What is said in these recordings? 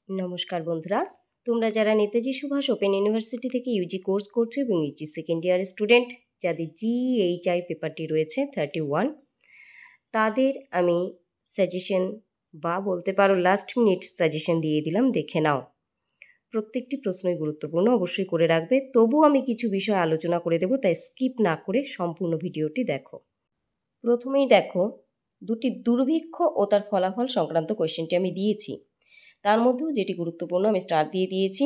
নমস্কার বন্ধুরা, তোমরা যারা নেতাজি সুভাষ ওপেন ইউনিভার্সিটি থেকে ইউজি কোর্স করছো এবং ইউজি সেকেন্ড ইয়ারের স্টুডেন্ট, যাদের GHI পেপারটি রয়েছে 31, তাদের আমি সাজেশন বা বলতে পারো লাস্ট মিনিট সাজেশন দিয়ে দিলাম, দেখে নাও। প্রত্যেকটি প্রশ্নই গুরুত্বপূর্ণ, অবশ্যই করে রাখবে। তবু আমি কিছু বিষয় আলোচনা করে দেবো, তাই স্কিপ না করে সম্পূর্ণ ভিডিওটি দেখো। প্রথমেই দেখো, দুটি দুর্ভিক্ষ ও তার ফলাফল সংক্রান্ত কোয়েশ্চেনটি আমি দিয়েছি। তার মধ্যেও যেটি গুরুত্বপূর্ণ আমি স্টার দিয়ে দিয়েছি,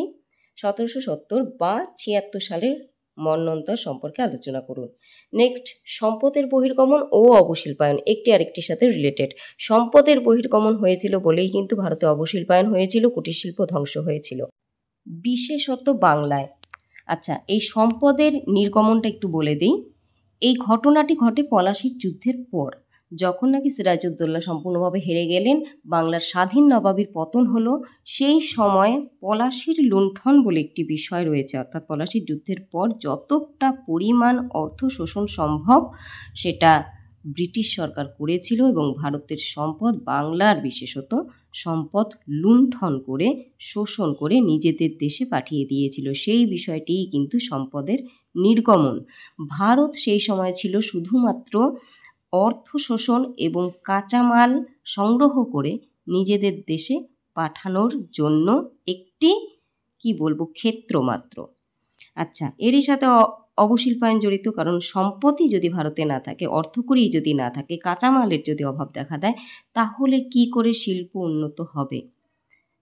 1770 বা 76 সালের মন্বন্তর সম্পর্কে আলোচনা করুন। নেক্সট, সম্পদের বহির্গমন ও অবশিল্পায়ন একটি আরেকটির সাথে রিলেটেড। সম্পদের বহির্গমন হয়েছিল বলেই কিন্তু ভারতে অবশিল্পায়ন হয়েছিল, কুটির শিল্প ধ্বংস হয়েছিল, বিশেষত বাংলায়। আচ্ছা, এই সম্পদের নির্গমনটা একটু বলে দিই। এই ঘটনাটি ঘটে পলাশির যুদ্ধের পর, যখন নাকি সিরাজউদ্দৌলা সম্পূর্ণভাবে হেরে গেলেন, বাংলার স্বাধীন নবাবীর পতন হলো। সেই সময় পলাশির লুণ্ঠন বলে একটি বিষয় রয়েছে, অর্থাৎ পলাশির যুদ্ধের পর যতটা পরিমাণ অর্থ শোষণ সম্ভব সেটা ব্রিটিশ সরকার করেছিল এবং ভারতের সম্পদ, বাংলার বিশেষত সম্পদ লুণ্ঠন করে, শোষণ করে নিজেদের দেশে পাঠিয়ে দিয়েছিল। সেই বিষয়টিই কিন্তু সম্পদের নির্গমন। ভারত সেই সময় ছিল শুধুমাত্র অর্থ শোষণ এবং কাঁচামাল সংগ্রহ করে নিজেদের দেশে পাঠানোর জন্য একটি ক্ষেত্র মাত্র। আচ্ছা, এরই সাথে অবশিল্পায়ন জড়িত, কারণ সম্পত্তি যদি ভারতে না থাকে, অর্থকড়ি যদি না থাকে, কাঁচামালের যদি অভাব দেখা দেয়, তাহলে কি করে শিল্প উন্নত হবে?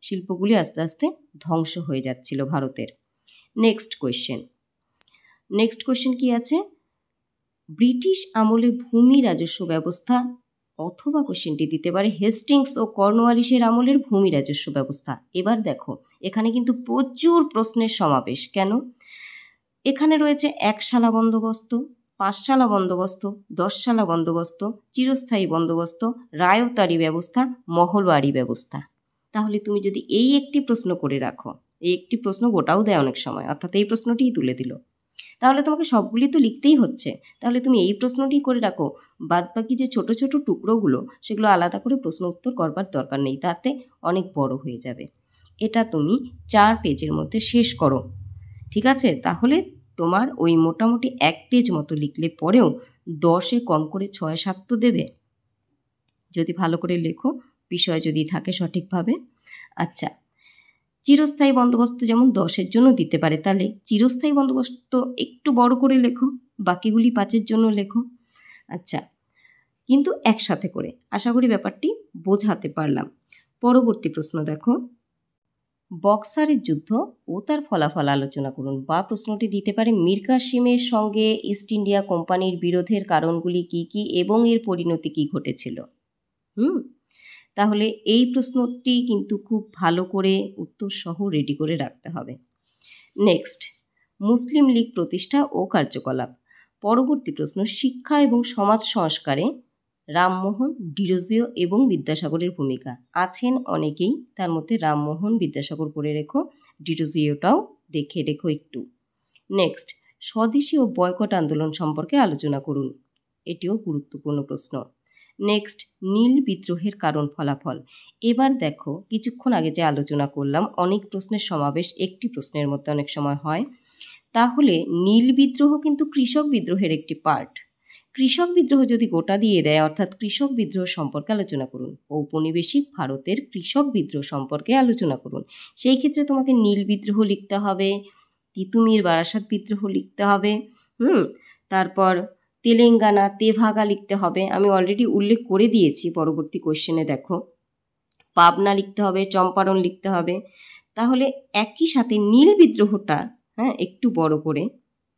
শিল্পগুলি আস্তে আস্তে ধ্বংস হয়ে যাচ্ছিল ভারতের। নেক্সট কোয়েশ্চেন কি আছে? ব্রিটিশ আমলে ভূমি রাজস্ব ব্যবস্থা, অথবা কোশ্চেনটি দিতে পারে হেস্টিংস ও কর্নওয়ালিসের আমলের ভূমি রাজস্ব ব্যবস্থা। এবার দেখো, এখানে কিন্তু প্রচুর প্রশ্নের সমাবেশ। কেন? এখানে রয়েছে একশালা বন্দোবস্ত, পাঁচশালা বন্দোবস্ত, 10 শালা বন্দোবস্ত, চিরস্থায়ী বন্দোবস্ত, রায়তারি ব্যবস্থা, মহলবাড়ি ব্যবস্থা। তাহলে তুমি যদি এই একটি প্রশ্ন করে রাখো, এই একটি প্রশ্ন গোটাও দেয় অনেক সময়, অর্থাৎ এই প্রশ্নটিই তুলে দিল, তাহলে তোমাকে সবগুলি তো লিখতেই হচ্ছে। তাহলে তুমি এই প্রশ্নটি করে রাখো, বাদ বাকি যে ছোট ছোট টুকরোগুলো, সেগুলো আলাদা করে প্রশ্ন উত্তর করবার দরকার নেই, তাতে অনেক বড় হয়ে যাবে। এটা তুমি 4 পেজের মধ্যে শেষ করো, ঠিক আছে? তাহলে তোমার ওই মোটামুটি 1 পেজ মতো লিখলে পরেও 10-এ কম করে 6-7 তো দেবে, যদি ভালো করে লেখো, বিষয় যদি থাকে সঠিকভাবে। আচ্ছা, চিরস্থায়ী বন্দোবস্ত যেমন 10-এর জন্য দিতে পারে, তাহলে চিরস্থায়ী বন্দোবস্ত একটু বড় করে লেখো, বাকিগুলি 5-এর জন্য লেখো। আচ্ছা, কিন্তু একসাথে করে। আশা করি ব্যাপারটি বোঝাতে পারলাম। পরবর্তী প্রশ্ন দেখো, বক্সারের যুদ্ধ ও তার ফলাফল আলোচনা করুন। বা প্রশ্নটি দিতে পারে মীর কাসিমের সঙ্গে ইস্ট ইন্ডিয়া কোম্পানির বিরোধের কারণগুলি কি কি এবং এর পরিণতি কি ঘটেছিল। তাহলে এই প্রশ্নটি কিন্তু খুব ভালো করে উত্তর সহ রেডি করে রাখতে হবে। নেক্সট, মুসলিম লীগ প্রতিষ্ঠা ও কার্যকলাপ। পরবর্তী প্রশ্ন, শিক্ষা এবং সমাজ সংস্কারে রামমোহন, ডিরোজিও এবং বিদ্যাসাগরের ভূমিকা। আছেন অনেকেই, তার মধ্যে রামমোহন, বিদ্যাসাগর পড়ে রেখো, ডিরোজিওটাও দেখে রেখো একটু। নেক্সট, স্বদেশী ও বয়কট আন্দোলন সম্পর্কে আলোচনা করুন। এটিও গুরুত্বপূর্ণ প্রশ্ন। নেক্সট, নীল বিদ্রোহের কারণ ফলাফল। এবার দেখো, কিছুক্ষণ আগে যে আলোচনা করলাম, অনেক প্রশ্নের সমাবেশ একটি প্রশ্নের মধ্যে অনেক সময় হয়। তাহলে নীল বিদ্রোহ কিন্তু কৃষক বিদ্রোহের একটি পার্ট। কৃষক বিদ্রোহ যদি গোটা দিয়ে দেয়, অর্থাৎ কৃষক বিদ্রোহ সম্পর্কে আলোচনা করুন, ঔপনিবেশিক ভারতের কৃষক বিদ্রোহ সম্পর্কে আলোচনা করুন, সেই ক্ষেত্রে তোমাকে নীল বিদ্রোহ লিখতে হবে, তিতুমির বারাসাত বিদ্রোহ লিখতে হবে, তারপর তেলেঙ্গানা তেভাগা লিখতে হবে। আমি অলরেডি উল্লেখ করে দিয়েছি, পরবর্তী কোশ্চেনে দেখো, পাবনা লিখতে হবে, চম্পারণ লিখতে হবে। তাহলে একই সাথে নীল বিদ্রোহটা একটু বড় করে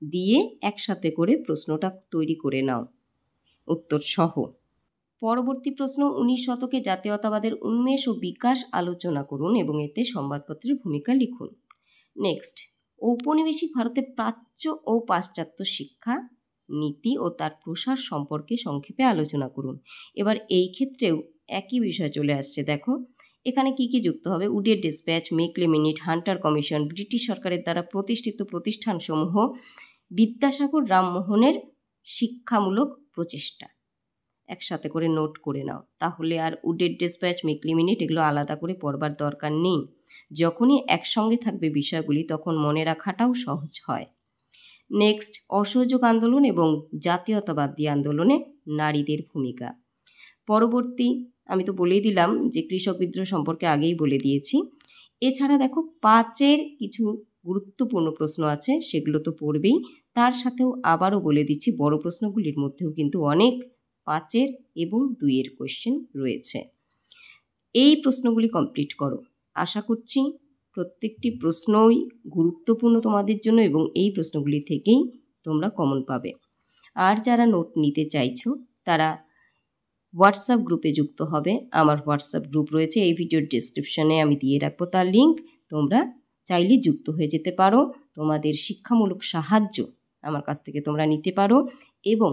দিয়ে একসাথে করে প্রশ্নটা তৈরি করে নাও উত্তর সহ। পরবর্তী প্রশ্ন, 19 শতকে জাতীয়তাবাদের উন্মেষ ও বিকাশ আলোচনা করুন এবং এতে সংবাদপত্রের ভূমিকা লিখুন। নেক্সট, ঔপনিবেশিক ভারতে প্রাচ্য ও পাশ্চাত্য শিক্ষা নীতি ও তার প্রসার সম্পর্কে সংক্ষেপে আলোচনা করুন। এবার এই ক্ষেত্রেও একই বিষয় চলে আসছে, দেখো এখানে কি কি যুক্ত হবে। উডের dispatch, Macaulay minute, Hunter commission, British সরকারের দ্বারা প্রতিষ্ঠিত প্রতিষ্ঠানসমূহ, বিদ্যাসাগর রামমোহনের শিক্ষামূলক প্রচেষ্টা। একসাথে করে নোট করে নাও, তাহলে আর উডেড ডিসপ্যাচ, উইকলি মিনিট এগুলো আলাদা করে পড়বার দরকার নেই। যখনই একসঙ্গে থাকবে বিষয়গুলি তখন মনে রাখাটাও সহজ হয়। নেক্সট, অসহযোগ আন্দোলন এবং জাতীয়তাবাদী আন্দোলনে নারীদের ভূমিকা। পরবর্তী আমি তো বলেই দিলাম যে কৃষক বিদ্রোহ সম্পর্কে আগেই বলে দিয়েছি। এছাড়া দেখো 5-এর কিছু গুরুত্বপূর্ণ প্রশ্ন আছে, সেগুলো তো পড়বেই, তার সাথেও আবারও বলে দিচ্ছি বড় প্রশ্নগুলির মধ্যেও কিন্তু অনেক 5-এর এবং 2-এর কোয়েশ্চেন রয়েছে। এই প্রশ্নগুলি কমপ্লিট করো। আশা করছি প্রত্যেকটি প্রশ্নই গুরুত্বপূর্ণ তোমাদের জন্য এবং এই প্রশ্নগুলি থেকেই তোমরা কমন পাবে। আর যারা নোট নিতে চাইছো তারা হোয়াটসঅ্যাপ গ্রুপে যুক্ত হবে। আমার হোয়াটসঅ্যাপ গ্রুপ রয়েছে, এই ভিডিওর ডেসক্রিপশনে আমি দিয়ে রাখবো তার লিঙ্ক। তোমরা চাইলে যুক্ত হয়ে যেতে পারো, তোমাদের শিক্ষামূলক সাহায্য আমার কাছ থেকে তোমরা নিতে পারো এবং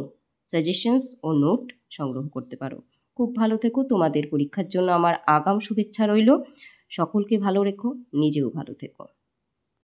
সাজেশনস ও নোট সংগ্রহ করতে পারো। খুব ভালো থেকো, তোমাদের পরীক্ষার জন্য আমার আগাম শুভেচ্ছা রইল। সকলকে ভালো রেখো, নিজেও ভালো থেকো।